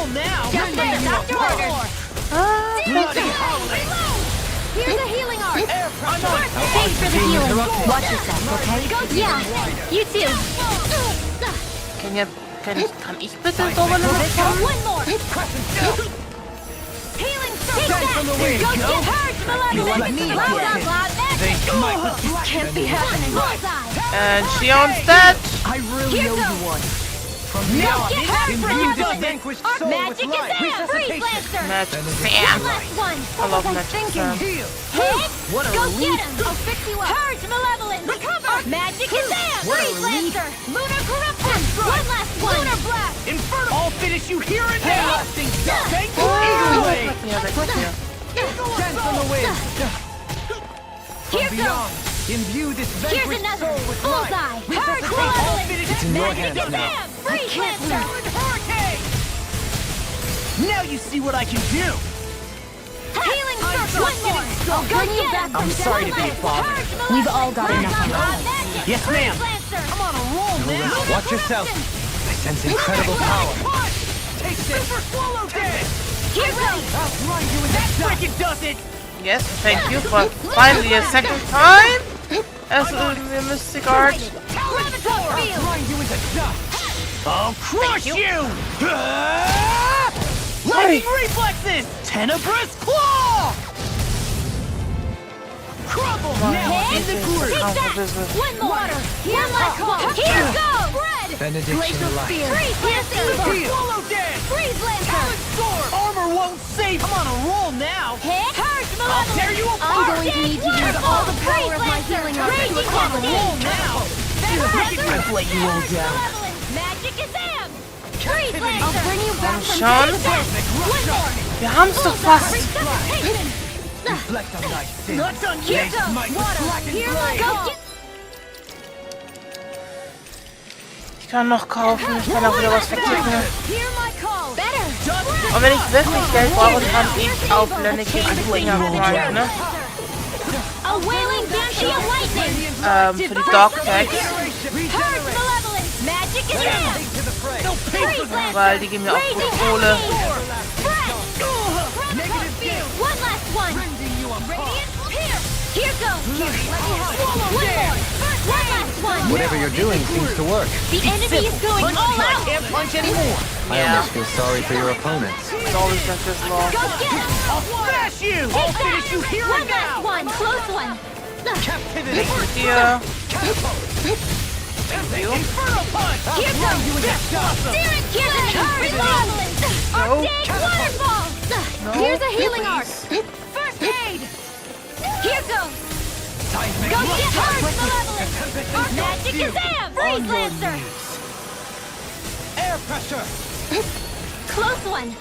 roll now. Just like the doctor ordered. Bloody howling. Here's a healing arc. Thanks for the healing. Watch yourself, okay? Yeah, you too. Kann ich bitte so eine bekommen? One more. Healing from the wind. Go get hurt, malevolent. This can't be happening. And she owns that. I really owe you one. From now Get hurt, imbue this malevolent. vanquished Our soul with magic is life. there. Freeze Lancer. Magic One Sam. last one. I love Magic Sam. Heal. Hit. What a Go relief. get him. I'll fix you up. Purge malevolence. Recover. Magic is there. What a Freeze relief. Lancer. Lunar corruption. One last one. Lunar blast. Inferno. I'll finish you here and now. Thank you. Oh, Eagle way. ja, weg mit mir. Dance on the wind. From Here beyond, goes. imbue this Here's vanquished another. soul with life. Bullseye. Purge Resuscitate. malevolence. It's in your Magic hands is now. there. Freeze Lancer. Hurricane. Now you see what I can do. Healing circle. One more. I'll bring you back from I'm sorry to be a bother. We've all got enough of Magic. Yes, ma'am. Freeze Lancer. I'm on a roll now. Watch yourself. I sense incredible power. Take this. Super swallow dance. Here goes. I'll grind you in that freaking does it. Yes, thank you for finally a second time as a Mystic Art. Graviton field. Grind you into dust. I'll crush you. Lightning reflexes. Tenebrous claw. Crumble now in the group. Take that. One more. One last one. Here goes. Bread. Benediction light. Freeze Lancer. Swallow dance. Freeze Lancer. Talon storm. Armor won't save. I'm on a roll now. Hit. Purge I'll malevolence. tear you I'm apart. going to need to use all the power of my healing art. Raging I'm on a roll Destiny. now. I've let you all down. Magic is them. Freeze I'll Lancer. bring you back from Schon? One more. Wir haben's doch fast. Resuscitation. Reflect on thy sins. Not done yet. Taste my blackened Here blade. I go. Ich kann noch kaufen, ich kann auch wieder was verticken. Hear my call. Better. Und wenn ich wirklich Geld brauche, kann ich auf Lenneke die Dinger grinden, ne? A wailing banshee of lightning. Für die Dog Tags, Purge malevolence. Magic is them. Freeze Lancer. weil die geben mir auch gute Kohle. One last one. Radiant here. Here goes. One more. One last one. Whatever you're doing seems to work. The enemy is going all I out. can't punch anymore. I Yeah, almost feel sorry for your opponents. it's always been this long. Go get him. I'll smash you. I'll finish you here One and last now. one. Close one. Captivity. Hier, Inferno punch. Here goes. Steering killer. Remodeling. Arctic waterfall. Here's a healing arc. First aid. Here goes. Seismic Go rush. get hurt, malevolent. Magic is them. Freeze Lancer. Air pressure. Close one.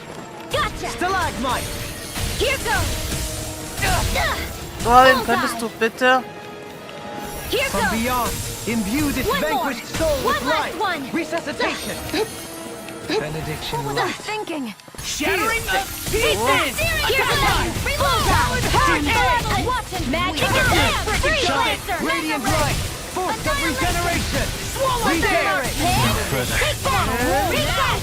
Gotcha. Stalagmite. Here goes. Dorlin, könntest du bitte? Here From goes. beyond, imbue this One more. vanquished soul with One last life. one. Resuscitation. Benediction What was I light. thinking? Shattering of pieces. Here's another. Bullseye. Purge malevolence. Magic is them. Freeze Lancer. Radiant light. Force of regeneration. Swallow dare. Take that. Reset.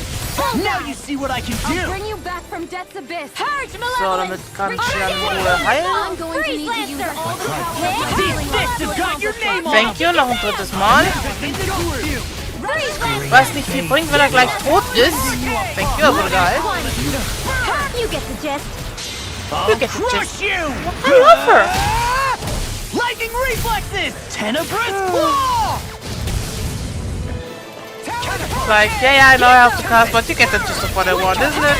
Now you see what I can do. Bring you back from death's abyss. Purge So, malevolence. damit kann ich ja in Ruhe heilen. I'm going to need to use all the power of my These healing fists have art. got your name on Thank you, noch ein drittes Mal. in the group. Freeze Lancer. Weiß nicht, viel bringt, wenn er gleich tot ist. Thank you, aber geil. You get the gist. I'll get the crush you. I love her. Lightning reflexes. Tenebrous claw. It's like, yeah, I know I have to cast, but you get the gist of what I want, isn't it?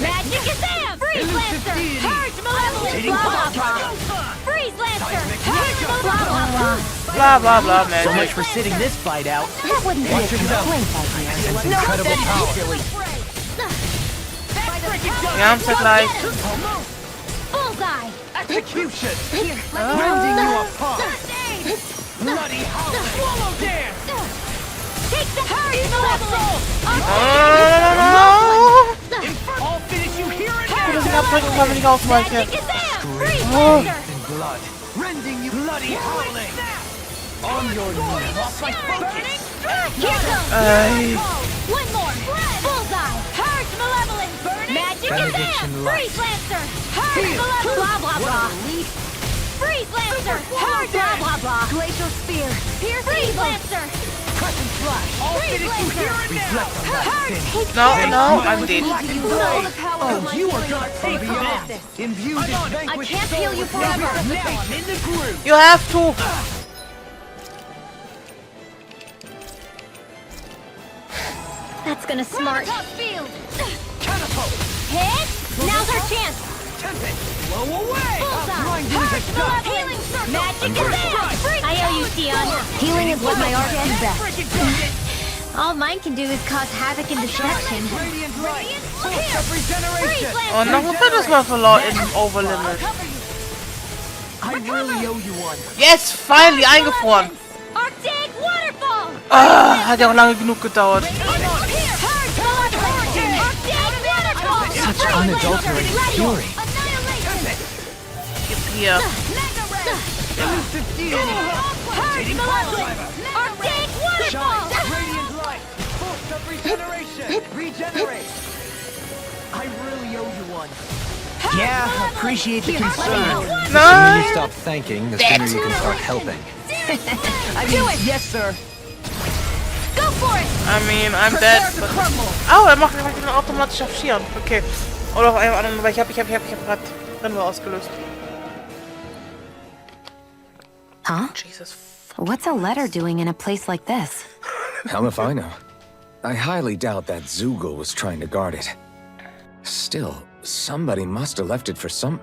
Magic is them. Freeze Lancer. Purge malevolence. Blah, blah, blah. Freeze Lancer. Purge malevolence. Blah, blah, blah, So magic. much for sitting this fight out. That wouldn't be a complaint, I Sense incredible power. Wir haben es ja gleich. Bullseye. Execution. Rounding you apart. Bloody howling. Swallow dance. Take the purge malevolence. No. I'll finish you here and Das now. Abbrechen kann man nicht ausweichen. Magic is them. Freeze Oh. Lancer. In blood. Rending you bloody howling. On your knees. Lost my focus. Here goes. Ey. One more. Bullseye. Purge light. Freeze Lancer! Hurry! Blah blah blah! Freeze Lancer! Hurry! Blah blah blah! Glacial Spear! Pierce Freeze Lancer! Crescent flash. I'll Freeze finish you here and now. Lancer! Hurry! No, I'm dead. Oh, you are gonna pay for this. Imbued in I vanquished can't soul heal you with forever. never. Now I'm in the groove. You have to. That's gonna smart. Field. Catapult. Hit! Now's our chance! Tempest. Blow away. Bullseye! I'll grind you to dust. Healing circle! Magic grateful. I owe you, Sion. Healing is what my art do best. All mine can do is cause havoc and destruction. Radiant light. Source of regeneration. Und noch ein viertes Mal verloren im Overlimit. I really owe you one. Yes, finally eingefroren. Arctic waterfall! Ah, hat ja auch lange genug gedauert. Such unadulterated fury. Gib hier. Elusive deity. Arctic Shine. waterfall! Radiant light. Force of regeneration. Regenerate. I really owe you one. Yeah, appreciate the concern. The sooner Nein. you stop thanking, the sooner you can start helping. I mean, yes, sir. Go for it! I mean, I'm dead. But... Oh, er macht ihn automatisch aufschieren. Okay. Oder auf einem anderen, weil ich hab grad Brennwehr ausgelöst. Huh? Jesus. What's a letter doing in a place like this? Hell if I know. I highly doubt that Zeugel was trying to guard it. Still, somebody must have left it for some...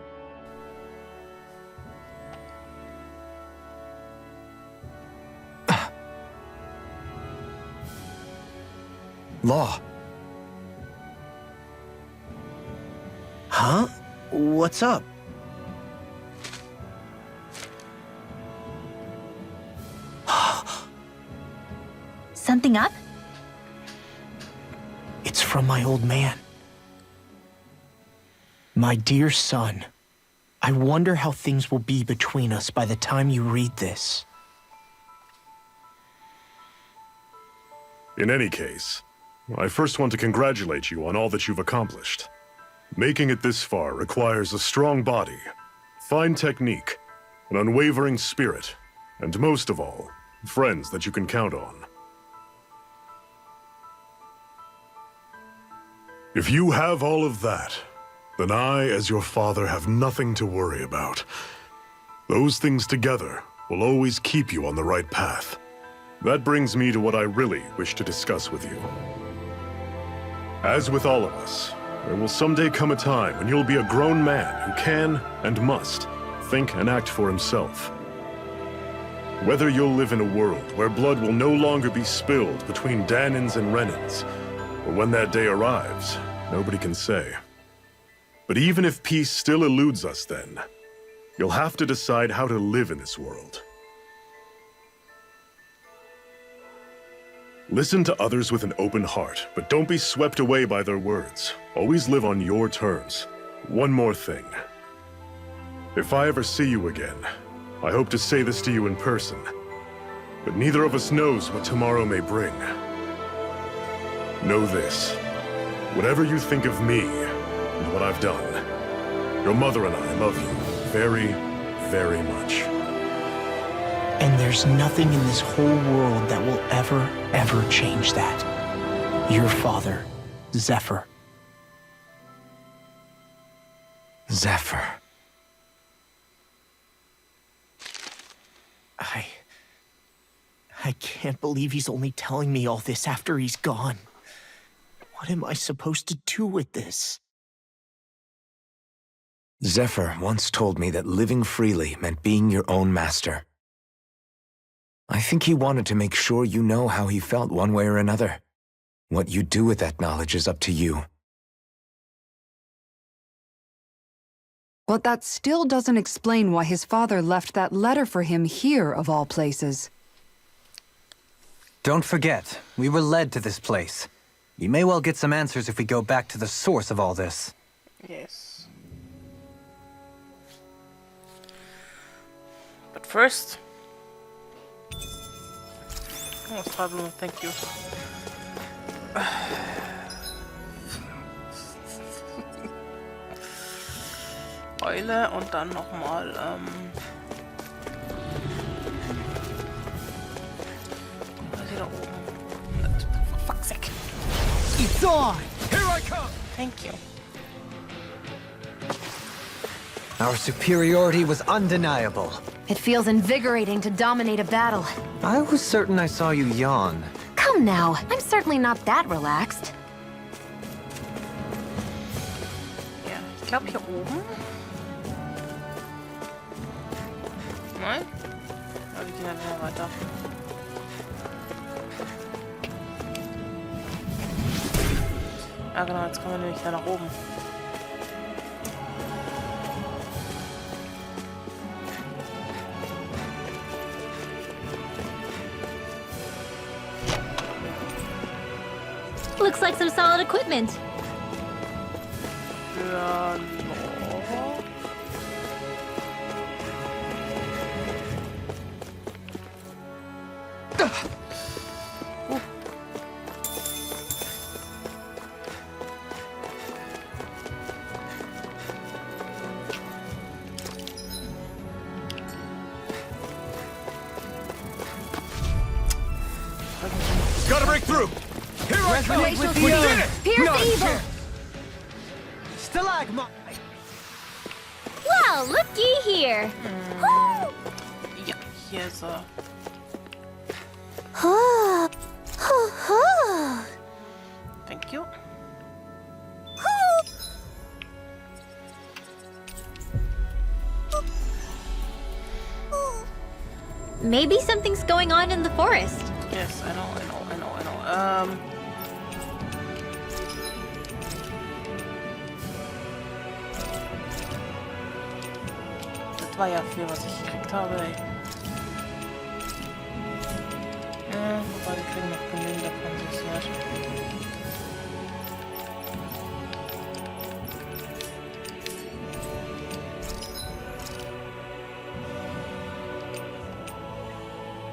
Law. Huh? What's up? Something up? It's from my old man. My dear son, I wonder how things will be between us by the time you read this. In any case, I first want to congratulate you on all that you've accomplished. Making it this far requires a strong body, fine technique, an unwavering spirit, and most of all, friends that you can count on. If you have all of that, then I, as your father, have nothing to worry about. Those things together will always keep you on the right path. That brings me to what I really wish to discuss with you. As with all of us, there will someday come a time when you'll be a grown man who can and must think and act for himself. Whether you'll live in a world where blood will no longer be spilled between Danins and Renins, or when that day arrives, nobody can say. But even if peace still eludes us then, you'll have to decide how to live in this world. Listen to others with an open heart, but don't be swept away by their words. Always live on your terms. One more thing. If I ever see you again, I hope to say this to you in person, but neither of us knows what tomorrow may bring. Know this. Whatever you think of me and what I've done, your mother and I love you very, very much. And there's nothing in this whole world that will ever change that. Your father, Zephyr. Zephyr. I can't believe he's only telling me all this after he's gone. What am I supposed to do with this? Zephyr once told me that living freely meant being your own master. I think he wanted to make sure you know how he felt one way or another. What you do with that knowledge is up to you. But that still doesn't explain why his father left that letter for him here, of all places. Don't forget, we were led to this place. We may well get some answers if we go back to the source of all this. Yes. But first... Oh, Strablo, thank you. Keule und dann nochmal, hier da oben. Fuck's sake. It's on! Here I come! Thank you. Our superiority was undeniable. It feels invigorating to dominate a battle. I was certain I saw you yawn. Come now, I'm certainly not that relaxed. Ja, ich glaube hier oben. Nein? Aber wir gehen dann wieder weiter. Ah genau, jetzt kommen wir nämlich da nach oben. Looks like some solid equipment. Ja, no. Gotta break through! Here I come! Resonate with We the did it! Pierce No evil! chance. Stalagmite! Well, looky here. Woo! Ja, hier ist er. Thank you. Maybe something's going on in the forest. Yes, I know. Das war ja viel, was ich gekriegt habe, ey. Wobei, wir kriegen noch genügend davon, so ist nicht.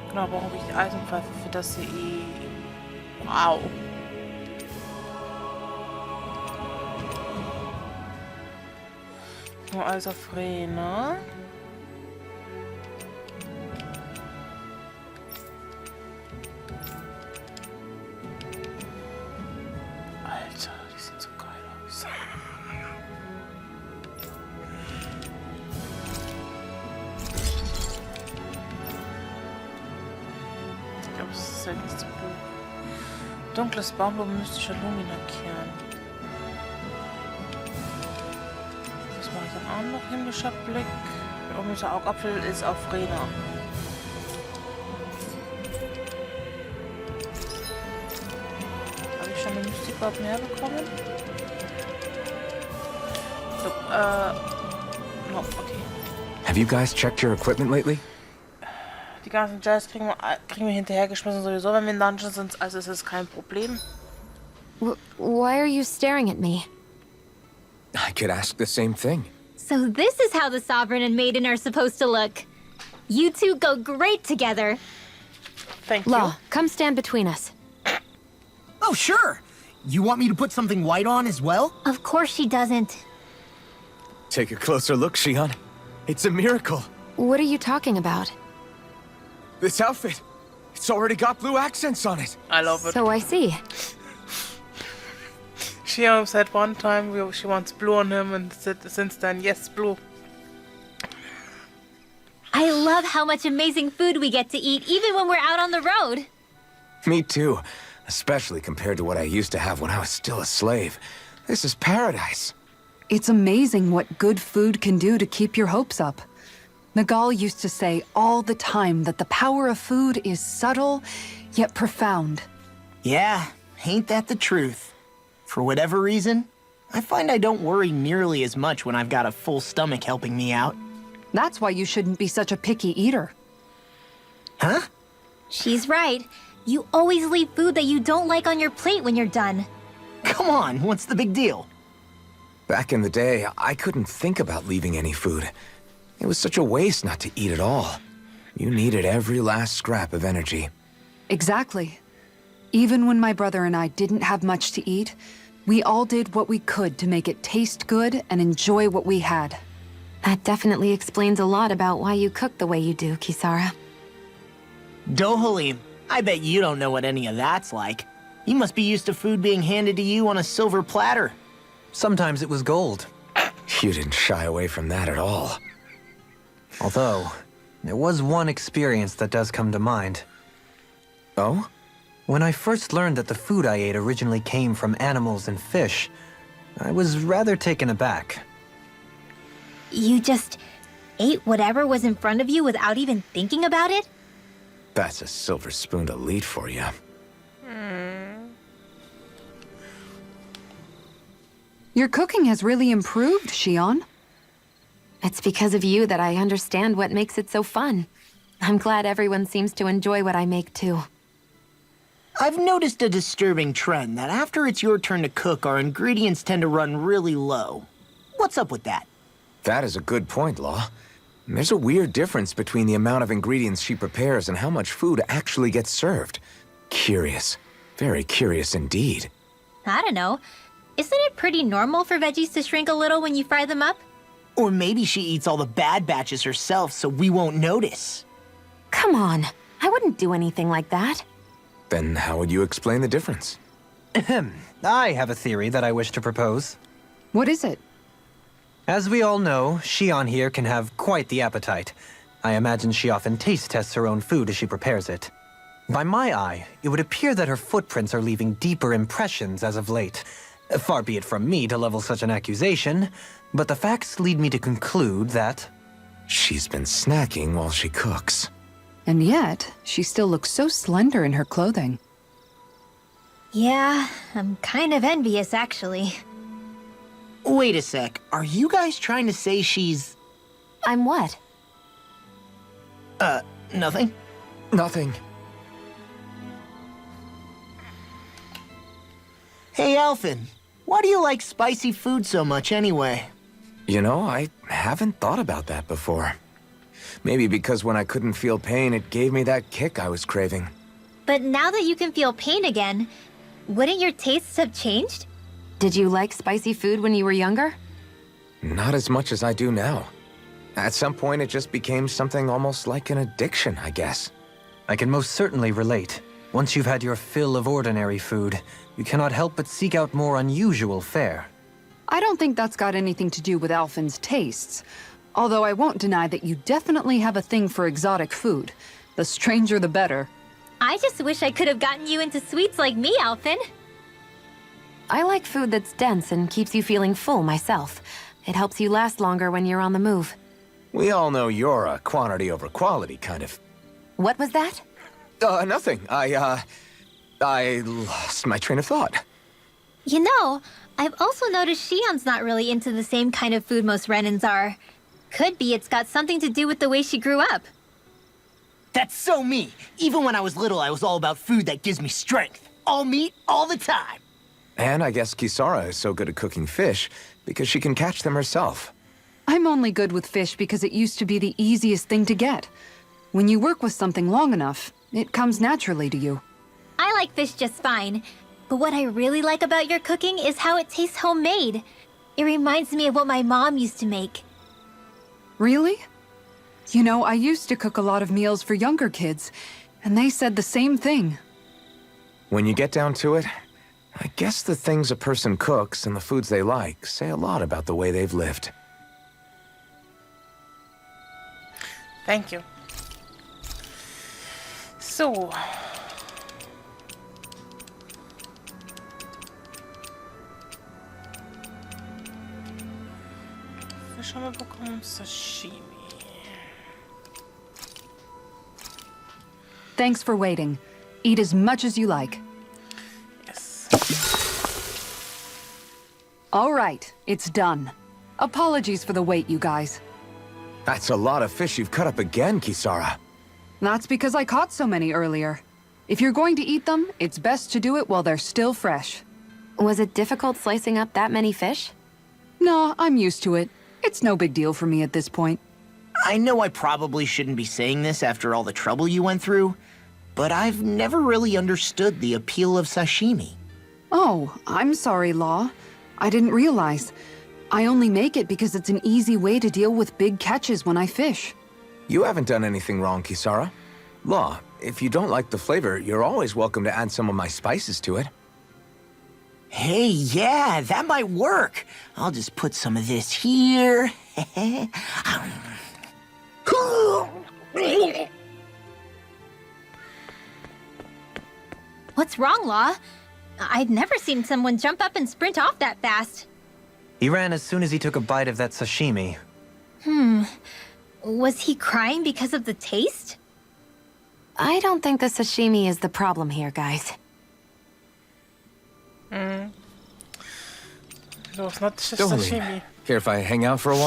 Genau, brauche ich die Eisenpfeife für das hier. Wow. Nur alles auf Rena. Alter, die sieht so geil aus. Ich glaube, es ist halt nicht so gut. Dunkles Baumlob mystischer Lumina-Kern. Was mache ich dann auch noch? Himmlischer Blick. Himmlischer Augapfel ist auf Rena. Habe ich schon eine Mystik-Orb mehr bekommen? No, okay. Have you guys checked your equipment lately? Die ganzen Jazz kriegen wir hinterhergeschmissen sowieso, wenn wir in Dungeons sind, also ist es kein Problem. Why are you staring at me? I could ask the same thing. So this is how the Sovereign and Maiden are supposed to look. You two go great together. Thank you. Law, come stand between us. Oh, sure! You want me to put something white on as well? Of course she doesn't. Take a closer look, Shion. It's a miracle. What are you talking about? This outfit, it's already got blue accents on it. I love it. So I see. She said one time she wants blue on him, and since then, yes, blue. I love how much amazing food we get to eat, even when we're out on the road. Me too, especially compared to what I used to have when I was still a slave. This is paradise. It's amazing what good food can do to keep your hopes up. Nagal used to say all the time that the power of food is subtle, yet profound. Yeah, ain't that the truth? For whatever reason, I find I don't worry nearly as much when I've got a full stomach helping me out. That's why you shouldn't be such a picky eater. Huh? She's right. You always leave food that you don't like on your plate when you're done. Come on, what's the big deal? Back in the day, I couldn't think about leaving any food. It was such a waste not to eat at all. You needed every last scrap of energy. Exactly. Even when my brother and I didn't have much to eat, we all did what we could to make it taste good and enjoy what we had. That definitely explains a lot about why you cook the way you do, Kisara. Dohalim, I bet you don't know what any of that's like. You must be used to food being handed to you on a silver platter. Sometimes it was gold. You didn't shy away from that at all. Although, there was one experience that does come to mind. Oh? When I first learned that the food I ate originally came from animals and fish, I was rather taken aback. You just ate whatever was in front of you without even thinking about it? That's a silver-spooned elite for you. Your cooking has really improved, Shion. It's because of you that I understand what makes it so fun. I'm glad everyone seems to enjoy what I make, too. I've noticed a disturbing trend that after it's your turn to cook, our ingredients tend to run really low. What's up with that? That is a good point, Law. There's a weird difference between the amount of ingredients she prepares and how much food actually gets served. Curious. Very curious indeed. I don't know. Isn't it pretty normal for veggies to shrink a little when you fry them up? Or maybe she eats all the bad batches herself so we won't notice. Come on, I wouldn't do anything like that. Then how would you explain the difference? Ahem. I have a theory that I wish to propose. What is it? As we all know, Shion here can have quite the appetite. I imagine she often taste tests her own food as she prepares it. By my eye, it would appear that her footprints are leaving deeper impressions as of late. Far be it from me to level such an accusation, but the facts lead me to conclude that... She's been snacking while she cooks. And yet, she still looks so slender in her clothing. Yeah, I'm kind of envious, actually. Wait a sec, are you guys trying to say she's... I'm what? Nothing? Nothing. Hey, Alphen, why do you like spicy food so much anyway? You know, I haven't thought about that before. Maybe because when I couldn't feel pain, it gave me that kick I was craving. But now that you can feel pain again, wouldn't your tastes have changed? Did you like spicy food when you were younger? Not as much as I do now. At some point, it just became something almost like an addiction, I guess. I can most certainly relate. Once you've had your fill of ordinary food, you cannot help but seek out more unusual fare. I don't think that's got anything to do with Alphen's tastes. Although I won't deny that you definitely have a thing for exotic food. The stranger the better. I just wish I could have gotten you into sweets like me, Alphen. I like food that's dense and keeps you feeling full myself. It helps you last longer when you're on the move. We all know you're a quantity over quality kind of... What was that? Nothing. I lost my train of thought. You know, I've also noticed Shion's not really into the same kind of food most Renans are. Could be it's got something to do with the way she grew up. That's so me. Even when I was little, I was all about food that gives me strength. All meat, all the time. And I guess Kisara is so good at cooking fish because she can catch them herself. I'm only good with fish because it used to be the easiest thing to get. When you work with something long enough, it comes naturally to you. I like fish just fine, but what I really like about your cooking is how it tastes homemade. It reminds me of what my mom used to make. Really? You know, I used to cook a lot of meals for younger kids, and they said the same thing. When you get down to it, I guess the things a person cooks and the foods they like say a lot about the way they've lived. Thank you. Så. Först har vi bakom sashimi. Thanks for waiting. Eat as much as you like. Yes. All right, it's done. Apologies for the wait, you guys. That's a lot of fish you've cut up again, Kisara. That's because I caught so many earlier. If you're going to eat them, it's best to do it while they're still fresh. Was it difficult slicing up that many fish? No, I'm used to it. It's no big deal for me at this point. I know I probably shouldn't be saying this after all the trouble you went through, but I've never really understood the appeal of sashimi. Oh, I'm sorry, Law. I didn't realize. I only make it because it's an easy way to deal with big catches when I fish. You haven't done anything wrong, Kisara. Law, if you don't like the flavor, you're always welcome to add some of my spices to it. Hey, yeah, that might work. I'll just put some of this here. What's wrong, Law? I've never seen someone jump up and sprint off that fast. He ran as soon as he took a bite of that sashimi. Was he crying because of the taste? I don't think the sashimi is the problem here, guys. It was not just Don't sashimi. worry. Care if I hang out for a while?